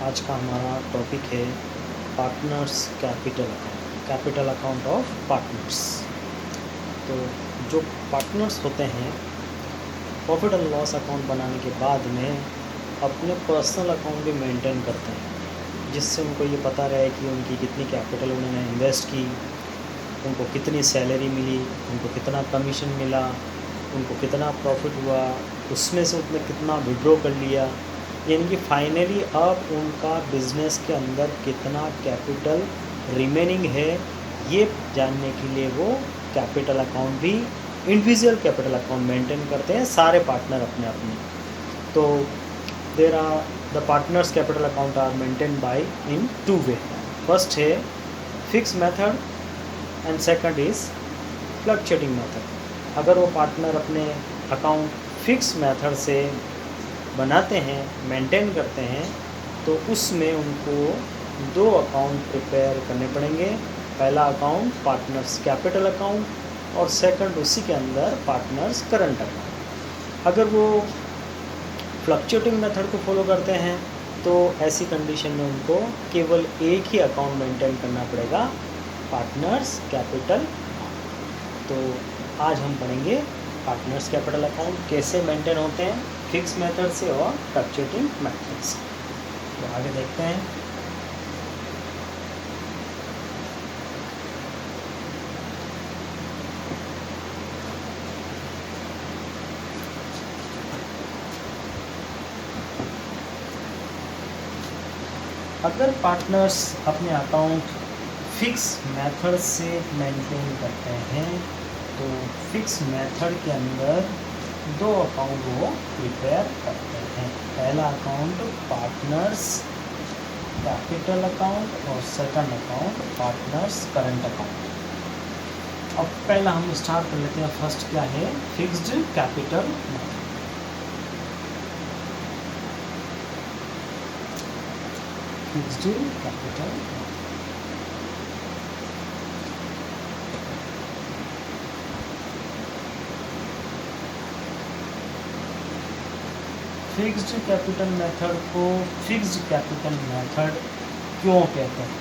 आज का हमारा टॉपिक है partners capital account of partners. तो जो पार्टनर्स होते हैं प्रॉफिट एंड लॉस अकाउंट बनाने के बाद में अपने पर्सनल अकाउंट भी मेंटेन करते हैं, जिससे उनको ये पता रहे कि उनकी कितनी कैपिटल उन्होंने इन्वेस्ट की, उनको कितनी सैलरी मिली, उनको कितना कमीशन मिला, उनको कितना प्रॉफिट हुआ, उसमें से उसने कितना विड्रॉ कर लिया, यानी कि फाइनली अब उनका बिजनेस के अंदर कितना कैपिटल रिमेनिंग है, ये जानने के लिए वो कैपिटल अकाउंट भी इंडिविजुअल कैपिटल अकाउंट मेंटेन करते हैं सारे पार्टनर अपने अपने। तो there are the partners capital account are maintain by in two way. First है fix method and second is fluctuating method. अगर वो पार्टनर अपने अकाउंट फिक्स मेथड से बनाते हैं, मेंटेन करते हैं, तो उसमें उनको दो अकाउंट प्रिपेयर करने पड़ेंगे। पहला अकाउंट पार्टनर्स कैपिटल अकाउंट और सेकंड उसी के अंदर पार्टनर्स करंट अकाउंट। अगर वो फ्लक्चुएटिंग मेथड को फॉलो करते हैं तो ऐसी कंडीशन में उनको केवल एक ही अकाउंट मेंटेन करना पड़ेगा, पार्टनर्स कैपिटल। तो आज हम पढ़ेंगे पार्टनर्स कैपिटल अकाउंट कैसे मेंटेन होते हैं, फिक्स मेथड से और फ्लक्चुएटिंग मेथड से। तो आगे देखते हैं। अगर पार्टनर्स अपने अकाउंट फिक्स मेथड से मेंटेन करते हैं तो फिक्स मेथड के अंदर दो अकाउंट वो प्रिपेयर करते हैं। पहला अकाउंट पार्टनर्स कैपिटल अकाउंट और second account partners current account. अब पहला हम स्टार्ट कर लेते हैं। फर्स्ट क्या है, fixed capital method. Fixed capital fixed capital method को फिक्स्ड कैपिटल मेथड क्यों कहते हैं?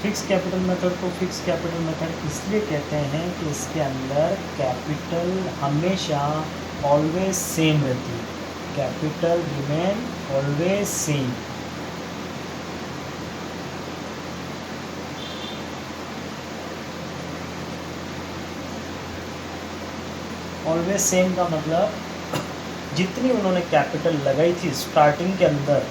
फिक्स कैपिटल मेथड को फिक्स कैपिटल मेथड इसलिए कहते हैं कि इसके अंदर कैपिटल हमेशा ऑलवेज सेम रहती है। Capital remain always same. Always same का मतलब जितनी उन्होंने कैपिटल लगाई थी स्टार्टिंग के अंदर,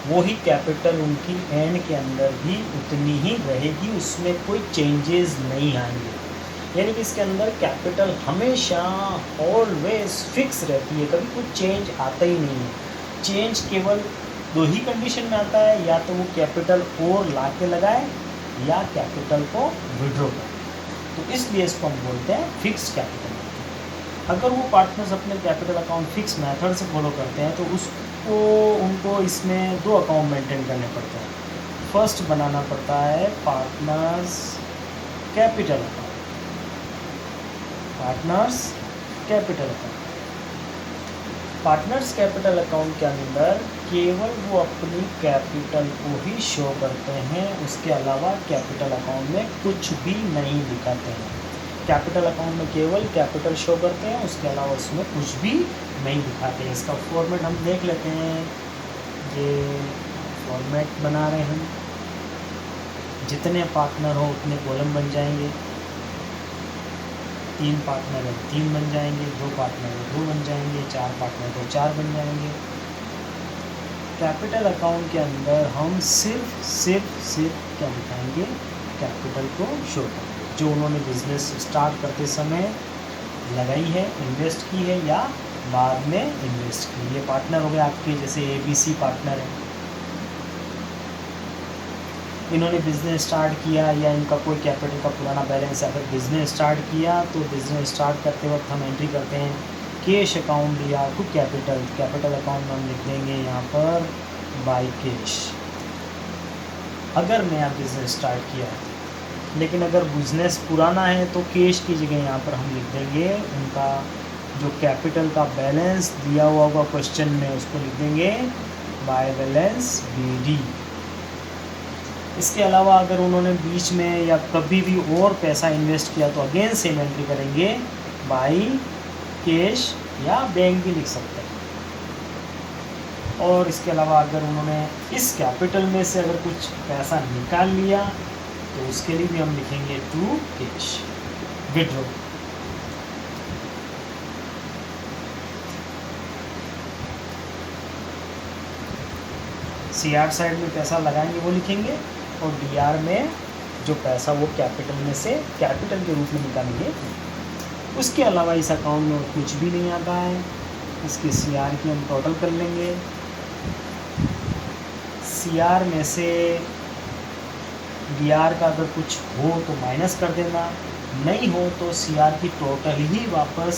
वो ही कैपिटल उनकी एंड के अंदर भी उतनी ही रहेगी, उसमें कोई चेंजेस नहीं आएंगे। यानी कि इसके अंदर कैपिटल हमेशा ऑलवेज फिक्स रहती है, कभी कोई चेंज आता ही नहीं है। चेंज केवल दो ही कंडीशन में आता है, या तो वो कैपिटल और ला के लगाए या कैपिटल को विड्रॉ करे। तो इसलिए इसको हम बोलते हैं फिक्स कैपिटल। अगर वो पार्टनर्स अपने कैपिटल अकाउंट फिक्स मेथड से फॉलो करते हैं तो उसको उनको इसमें दो अकाउंट मेंटेन करने पड़ते हैं। फर्स्ट बनाना पड़ता है partners capital account. Partners capital account partners capital account के अंदर केवल वो अपनी कैपिटल को ही शो करते हैं, उसके अलावा कैपिटल अकाउंट में कुछ भी नहीं दिखाते हैं। कैपिटल अकाउंट में केवल कैपिटल शो करते हैं, उसके अलावा उसमें कुछ भी नहीं दिखाते हैं। इसका फॉर्मेट हम देख लेते हैं। ये फॉर्मेट बना रहे हैं, जितने पार्टनर हो उतने कॉलम बन जाएंगे। 3 पार्टनर है 3 बन जाएंगे, 2 पार्टनर है 2 बन जाएंगे, 4 पार्टनर है 4 बन जाएंगे। कैपिटल अकाउंट के अंदर हम सिर्फ क्या दिखाएंगे, कैपिटल को शो करेंगे जो उन्होंने बिजनेस स्टार्ट करते समय लगाई है, इन्वेस्ट की है या बाद में इन्वेस्ट की। ये पार्टनर हो गए आपके, जैसे ABC पार्टनर है, इन्होंने बिजनेस स्टार्ट किया या इनका कोई कैपिटल का पुराना बैलेंस है। अगर बिजनेस स्टार्ट किया तो बिजनेस स्टार्ट करते वक्त हम एंट्री करते हैं कैश अकाउंट या टू कैपिटल अकाउंट में हम लिख देंगे यहाँ पर बाय कैश। अगर नया बिजनेस स्टार्ट किया है, लेकिन अगर बिजनेस पुराना है तो कैश की जगह यहाँ पर हम लिख देंगे उनका जो कैपिटल का बैलेंस दिया हुआ होगा क्वेश्चन में, उसको लिख देंगे बाय बैलेंस BD। इसके अलावा अगर उन्होंने बीच में या कभी भी और पैसा इन्वेस्ट किया तो अगेन सेम एंट्री करेंगे, बाई कैश या बैंक भी लिख सकते हैं। और इसके अलावा अगर उन्होंने इस कैपिटल में से अगर कुछ पैसा निकाल लिया तो उसके लिए भी हम लिखेंगे to cash, withdraw. CR side में पैसा लगाएंगे वो लिखेंगे, और DR में जो पैसा वो कैपिटल में से कैपिटल के रूप में निकालेंगे। उसके अलावा इस अकाउंट में कुछ भी नहीं आता है। इसकी CR की हम टोटल कर लेंगे। CR में से DR का अगर कुछ हो तो माइनस कर देना, नहीं हो तो CR की टोटल ही वापस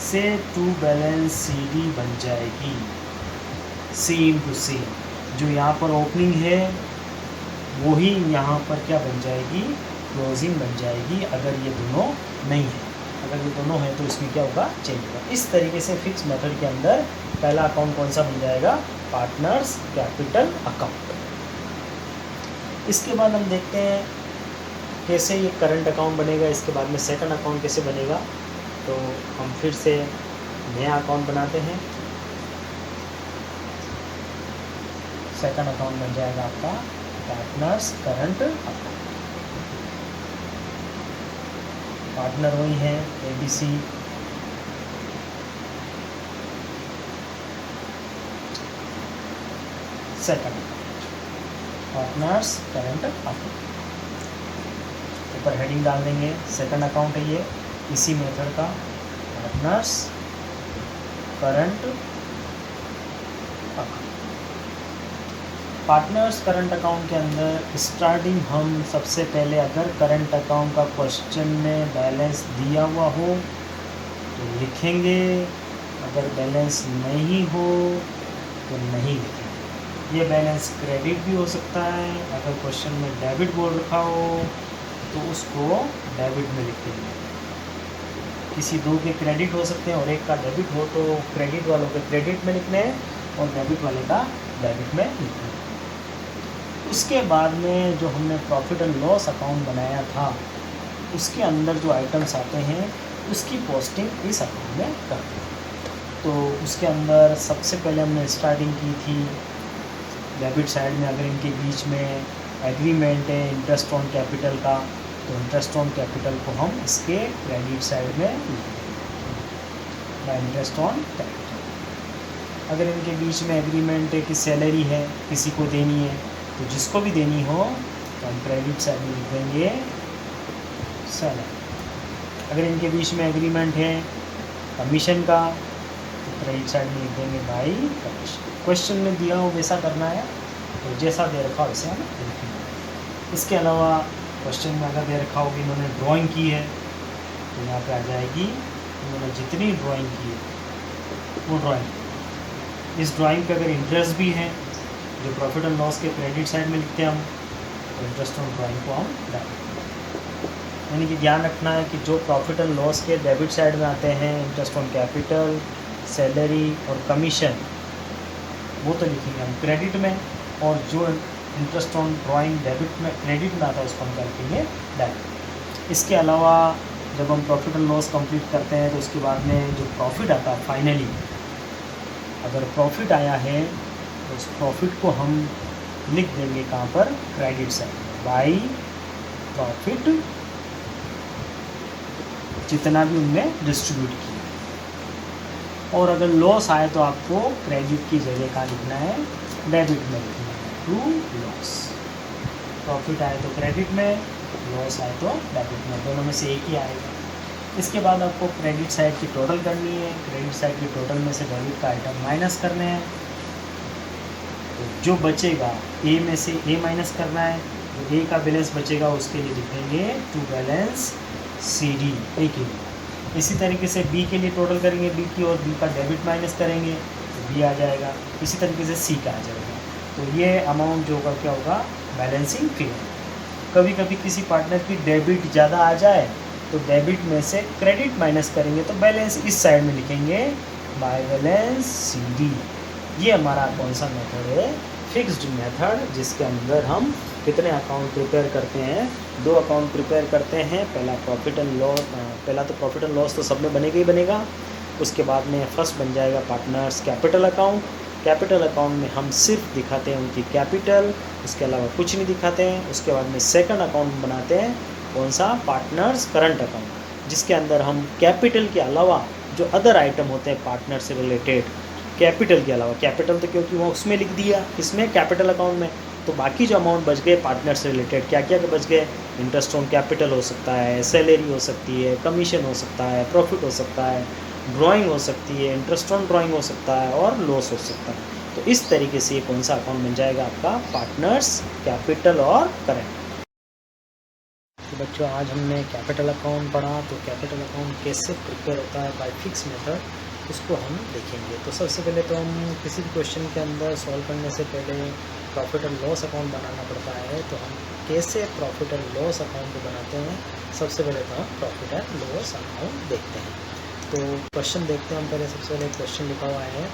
से टू बैलेंस CD बन जाएगी, सेम टू सेम। जो यहाँ पर ओपनिंग है वही यहाँ पर क्या बन जाएगी, क्लोजिंग बन जाएगी। अगर ये दोनों नहीं है, अगर ये दोनों है तो इसमें क्या होगा, चेंज होगा। इस तरीके से फिक्स मेथड के अंदर पहला अकाउंट कौन सा बन जाएगा, पार्टनर्स कैपिटल अकाउंट। इसके बाद हम देखते हैं कैसे ये करंट अकाउंट बनेगा। इसके बाद में सेकंड अकाउंट कैसे बनेगा। तो हम फिर से नया अकाउंट बनाते हैं। सेकंड अकाउंट बन जाएगा आपका पार्टनर्स करंट अकाउंट। पार्टनर वही है ABC। Second partners current account, ऊपर हेडिंग डाल देंगे, सेकंड अकाउंट है ये, इसी मेथड का partners current account. Partners current account के अंदर स्टार्टिंग हम सबसे पहले अगर करंट अकाउंट का क्वेश्चन में बैलेंस दिया हुआ हो तो लिखेंगे, अगर बैलेंस नहीं हो तो नहीं लिखेंगे। ये बैलेंस क्रेडिट भी हो सकता है, अगर क्वेश्चन में डेबिट बोल रखा हो तो उसको डेबिट में लिखेंगे। किसी दो के क्रेडिट हो सकते हैं और एक का डेबिट हो तो क्रेडिट वालों के क्रेडिट में लिखने हैं और डेबिट वाले का डेबिट में लिखना है। उसके बाद में जो हमने प्रॉफिट एंड लॉस अकाउंट बनाया था उसके अंदर जो आइटम्स आते हैं उसकी पोस्टिंग इस अकाउंट में करते हैं। तो उसके अंदर सबसे पहले हमने स्टार्टिंग की थी डेबिट साइड में, अगर इनके बीच में एग्रीमेंट है इंटरेस्ट ऑन कैपिटल का तो इंटरेस्ट ऑन कैपिटल को हम इसके क्रेडिट साइड में इंटरेस्ट ऑन कैपिटल। अगर इनके बीच में एग्रीमेंट है कि सैलरी है किसी को देनी है तो जिसको भी देनी हो तो हम क्रेडिट साइड में लिख देंगे सैलरी। अगर इनके बीच में एग्रीमेंट है कमीशन का तो क्रेडिट साइड में लिख देंगे बाई कमीशन। क्वेश्चन में दिया हो वैसा करना है, तो जैसा दे रखा हो वैसे हम लिखेंगे। इसके अलावा क्वेश्चन में अगर दे रखा हो कि इन्होंने ड्राइंग की है तो यहाँ पे आ जाएगी इन्होंने जितनी ड्राइंग की है वो ड्राइंग। इस ड्राइंग पे अगर इंटरेस्ट भी है जो प्रॉफिट एंड लॉस के क्रेडिट साइड में लिखते हैं हम, तो इंटरेस्ट ऑन ड्राइंग को हम डालेंगे। यानी कि ध्यान रखना है कि जो प्रॉफिट एंड लॉस के डेबिट साइड में आते हैं इंटरेस्ट ऑन कैपिटल, सैलरी और कमीशन, वो तो लिखेंगे हम क्रेडिट में, और जो इंटरेस्ट ऑन ड्राइंग डेबिट में क्रेडिट में आता है उसको हम क्या लिखेंगे डेबिट। इसके अलावा जब हम प्रॉफिट एंड लॉस कंप्लीट करते हैं तो उसके बाद में जो प्रॉफिट आता है फाइनली, अगर प्रॉफिट आया है तो उस प्रॉफिट को हम लिख देंगे कहाँ पर, क्रेडिट साइड बाई प्रॉफिट जितना भी उनमें डिस्ट्रीब्यूट किया। और अगर लॉस आए तो आपको क्रेडिट की जगह कहाँ लिखना है, डेबिट में लिखना है टू लॉस। प्रॉफिट आए तो क्रेडिट में, लॉस आए तो डेबिट में, दोनों में से एक ही आएगा। इसके बाद आपको क्रेडिट साइड की टोटल करनी है। क्रेडिट साइड की टोटल में से डेबिट का आइटम माइनस करने हैं, तो जो बचेगा ए में से ए माइनस करना है, जो ए का बैलेंस बचेगा उसके लिए लिखेंगे टू बैलेंस CD ए के लिए। इसी तरीके से बी के लिए टोटल करेंगे बी की, और बी का डेबिट माइनस करेंगे तो बी आ जाएगा। इसी तरीके से सी का आ जाएगा। तो ये अमाउंट जो होगा क्या होगा, बैलेंसिंग फिगर। कभी कभी किसी पार्टनर की डेबिट ज़्यादा आ जाए तो डेबिट में से क्रेडिट माइनस करेंगे तो बैलेंस इस साइड में लिखेंगे बाय बैलेंस CD। ये हमारा कौन सा मेथड है, फिक्स्ड मेथड, जिसके अंदर हम कितने अकाउंट प्रिपेयर करते हैं, 2 अकाउंट प्रिपेयर करते हैं। पहला प्रॉफिट एंड लॉस, पहला तो प्रॉफिट एंड लॉस तो सब में बनेगा ही बनेगा। उसके बाद में फर्स्ट बन जाएगा partners capital account. Capital account में हम सिर्फ दिखाते हैं उनकी कैपिटल, इसके अलावा कुछ नहीं दिखाते हैं। उसके बाद में सेकंड अकाउंट बनाते हैं, कौन सा, पार्टनर्स करंट अकाउंट, जिसके अंदर हम कैपिटल के अलावा जो अदर आइटम होते हैं पार्टनर से रिलेटेड, कैपिटल के अलावा, कैपिटल तो क्योंकि वो उसमें लिख दिया, इसमें कैपिटल अकाउंट में, तो बाकी जो अमाउंट बच गए पार्टनर से रिलेटेड, क्या क्या बच गए, इंटरेस्ट ऑन कैपिटल हो सकता है, सैलरी हो सकती है, कमीशन हो सकता है, प्रॉफिट हो सकता है, ड्राइंग हो सकती है, इंटरेस्ट ऑन ड्राइंग हो सकता है और लॉस हो सकता है। तो इस तरीके से ये कौन सा अकाउंट बन जाएगा आपका, पार्टनर्स कैपिटल और करेंट। तो बच्चों आज हमने कैपिटल अकाउंट पढ़ा, तो कैपिटल अकाउंट कैसे प्रिपेयर होता है बाय फिक्स मेथड, उसको हम देखेंगे। तो सबसे पहले तो हम किसी भी क्वेश्चन के अंदर सॉल्व करने से पहले प्रॉफिट एंड लॉस अकाउंट बनाना पड़ता है। तो हम कैसे प्रॉफिट एंड लॉस अकाउंट को बनाते हैं, सबसे पहले तो हम प्रॉफिट एंड लॉस अकाउंट देखते हैं। तो क्वेश्चन देखते हैं हम पहले। सबसे पहले क्वेश्चन लिखा हुआ है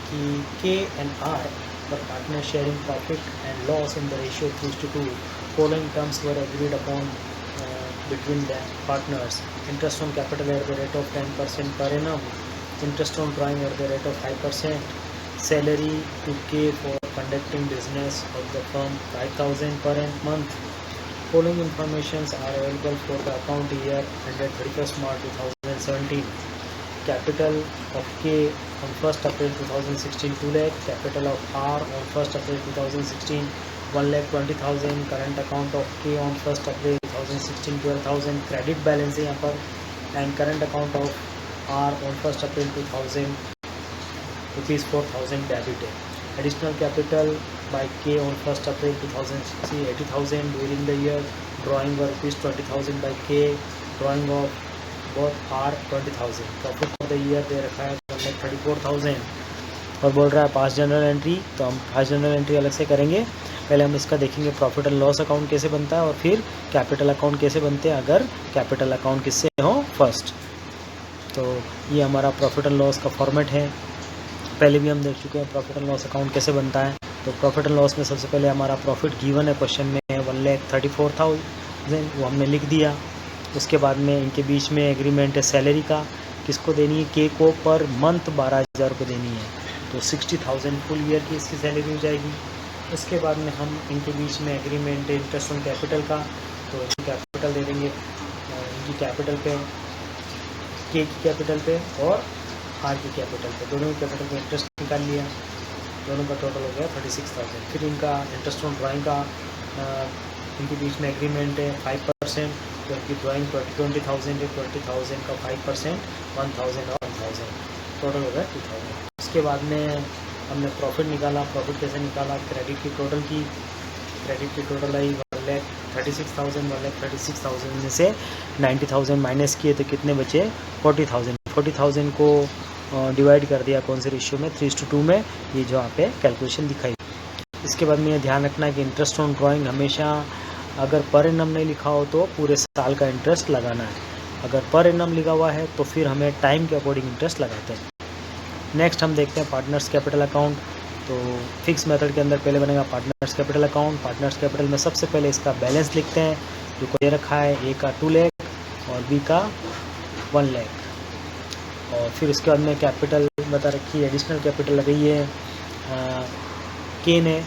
कि K and R were partner sharing profit and loss in the ratio 3:2। Following terms were agreed upon between the partners. Interest on capital at the rate of 10% per annum. Interest on drawing at the rate of 5%. Salary to K for conducting business of the firm 5,000 per month. Following informations are available for the account year ended 31st March 2017. Capital of K on 1st April 2016 2 lakh. Capital of R on 1st April 2016 1,20,000. Current account of K on 1st April 2016 12,000. Credit balance है यहाँ पर, and current account of R on 1st April 2000 rupees 4,000 debit है. Additional capital by K on 1st April 2016 80,000 during the year. Drawing were rupees 20,000 by K. Drawing of both R 20,000. Profit for the year दे रखा है 1,34,000 और बोल रहा है पास general entry. तो हम पास general entry अलग से करेंगे। पहले हम इसका देखेंगे प्रॉफिट एंड लॉस अकाउंट कैसे बनता है और फिर कैपिटल अकाउंट कैसे बनते हैं अगर कैपिटल अकाउंट किससे हो फर्स्ट। तो ये हमारा प्रॉफिट एंड लॉस का फॉर्मेट है, पहले भी हम देख चुके हैं प्रॉफिट एंड लॉस अकाउंट कैसे बनता है। तो प्रॉफिट एंड लॉस में सबसे पहले हमारा प्रॉफिट गिवन है, क्वेश्चन में 1,34,000, वो हमने लिख दिया। उसके बाद में इनके बीच में एग्रीमेंट है सैलरी का, किसको देनी है, के को पर मंथ 12,000 रुपये देनी है। तो 60,000 फुल ईयर की इसकी सैलरी हो जाएगी। उसके बाद में हम इनके बीच में एग्रीमेंट है इंटरेस्ट ऑन कैपिटल का, तो इनकी कैपिटल दे देंगे, इनकी कैपिटल पे, के की कैपिटल पे और आर की कैपिटल पे, दोनों की कैपिटल पे इंटरेस्ट निकाल लिया, दोनों का टोटल हो गया 36,000। फिर इनका इंटरेस्ट ऑन ड्राइंग का इनके बीच में एग्रीमेंट है 5%, तो इनकी ड्राइंग 20,000 है, 20,000 का 5% 1,000 और 1,000, टोटल हो गया 2,000। उसके बाद में हमने प्रॉफिट निकाला। प्रॉफिट कैसे निकाला, क्रेडिट की टोटल की, क्रेडिट की टोटल आई 1,36,000, 1,36,000 में से 90,000 माइनस किए तो कितने बचे 40,000। 40,000 को डिवाइड कर दिया कौन से रेशियो में, 3:2 में, ये जो यहाँ पे कैलकुलेशन दिखाई। इसके बाद में ये ध्यान रखना है कि इंटरेस्ट ऑन ड्राइंग हमेशा अगर पर एनम नहीं लिखा हो तो पूरे साल का इंटरेस्ट लगाना है, अगर पर एनम लिखा हुआ है तो फिर हमें टाइम के अकॉर्डिंग इंटरेस्ट लगाते हैं। नेक्स्ट हम देखते हैं पार्टनर्स कैपिटल अकाउंट। तो फिक्स मेथड के अंदर पहले बनेगा partners capital account. Partners capital में सबसे पहले इसका बैलेंस लिखते हैं जो को दे रखा है, ए का 2 लाख और बी का 1 लाख। और फिर उसके बाद में कैपिटल बता रखी है, एडिशनल कैपिटल लगाई है के ने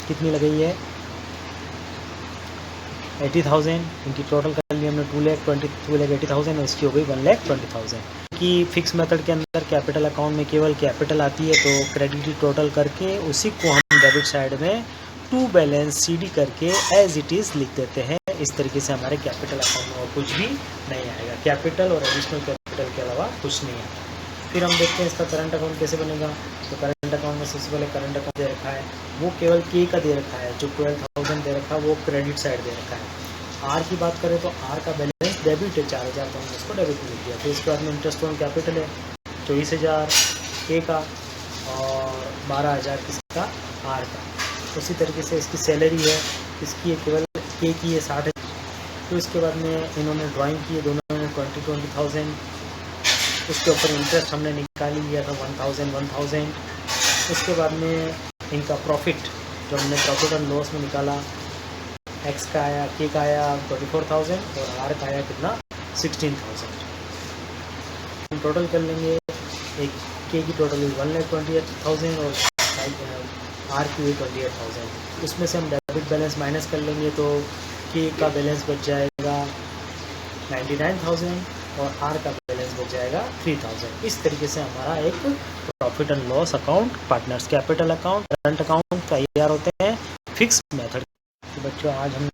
कितनी लगाई है 80,000, इनकी टोटल कर ली हमने 2,80,000 और इसकी हो गई 1,20,000 की। फिक्स मेथड के अंदर कैपिटल अकाउंट में केवल कैपिटल आती है, तो क्रेडिट की टोटल करके उसी को हम डेबिट साइड में टू बैलेंस सीडी करके एज इट इज़ लिख देते हैं। इस तरीके से हमारे कैपिटल अकाउंट में और कुछ भी नहीं आएगा, कैपिटल और एडिशनल कैपिटल के अलावा कुछ नहीं आएगा। फिर हम देखते हैं इसका करंट अकाउंट कैसे बनेगा। तो करंट अकाउंट में सबसे पहले करंट अकाउंट दे रखा है, वो केवल के का दे रखा है, जो 12,000 दे रखा है वो क्रेडिट साइड दे रखा है। आर की बात करें तो आर का बैलेंस डेबिट है 4,000, तो हमने उसको डेबिट में लिख दिया। फिर इसके बाद में इंटरेस्ट ऑन कैपिटल है 24,000 के का और 12,000 किसका, आर का। उसी तरीके से इसकी सैलरी है, इसकी केवल के की है 60। तो इसके बाद में इन्होंने ड्राइंग की है दोनों ने 20,000, उसके ऊपर इंटरेस्ट हमने निकाल लिया था 1,000। उसके बाद में इनका प्रॉफिट जो हमने प्रॉफिट एंड लॉस में निकाला, एक्स का आया, के का आया 24,000 और आर का आया कितना 16,000। हम टोटल कर लेंगे, एक के की टोटल 1,28,000 और आर की 28,000। उसमें से हम डेबिट बैलेंस माइनस कर लेंगे तो के का बैलेंस बच जाएगा 99,000 और आर का बैलेंस बच जाएगा 3,000। इस तरीके से हमारा एक profit and loss account, partners capital account, current account तैयार होते हैं फिक्स मेथड। तो बच्चों आज हम